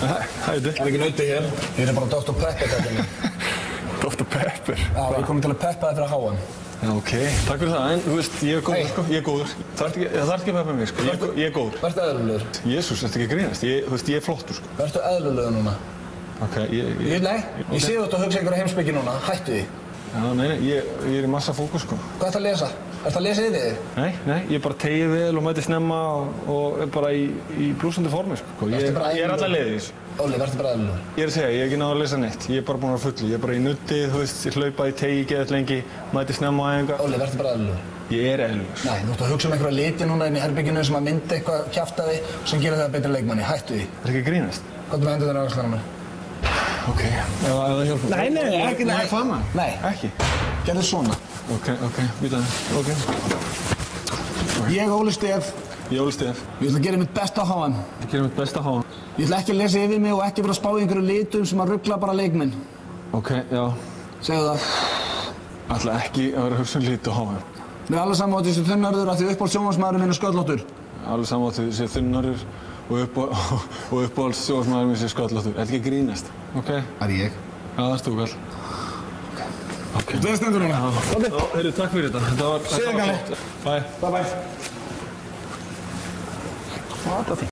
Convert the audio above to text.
Hætti. Það ekki nauti hér. Ég bara Dr. Pepper þetta mér. Dr. Pepper? Já, ég kom til að peppa þig fyrir að háa. Já, ok. Takk fyrir það, en þú veist, ég góður, sko. Ég góður. Það þarf ekki að peppa mig, sko. Ég góður. Vertu eðlulegur. Jésús, þetta ekki að grínast. Þú veist, ég flottur, sko. Vertu eðlulegur núna. Ok, Nei, ég sé þetta og hugsa einhverja heimspeki núna. Hættu því. Já, nei, ég er í massa fókus, sko. Hvað ertu að lesa? Ertu að lesa yfir þig? Nei, ég bara tegi vel og mæti snemma og er bara í blúsandi formi, sko. Ég er alla leiðir í þessu. Óli, vertu bara eðlulegur. Ég er að segja, ég hef ekki náð að lesa neitt. Ég er bara búinn að vera fullu. Ég er bara í nuddið, þú veist, ég hlaupa í tegi geðað lengi, mæti snemma á æfingar. Óli, vertu bara eðlulegur. Ég er eðlulegur. Nei, þú ert að hugsa einhverja liti núna inn í herbygginu sem að mynda eitthvað kjaftaði sem gerir það að betri leikmanni. Hættu því. Það er ekki að grínast. Hvað með hendur þér á axlana mér? Ok, ef það hjálpar. Nei, ekki. Nei, hvað maður? Nei. Ekki? Gerðu svona. Ok, býta það. Ok. Ég, Óli Stef. Ég, Óli Stef. Ég ætla að gera mitt besta á HM. Ég gera mitt besta á HM. Ég ætla ekki að lesa yfir mig og ekki vera að spá í einhverju litum sem að ruggla bara leikminn. Ok, já. Segðu það. Ætla ekki að vera að hugsa lit á HM. Mér er alveg saman á þessu þunnarður að því uppáhalds sjónvarpsmaðurinn minn er sköllóttur. Alveg saman á þessu þunnarður og uppáhalds sjónvarpsmaðurinn minn er sköllóttur. Þetta ekki að grínast. Ok? Það er ég. Já, það er þú vel. Ok. Þú veist stendur núna. Ok. Heyrðu, takk fyrir þetta. Þetta var... Síðan, Galli. Bye. Bye. Hvað er þetta því?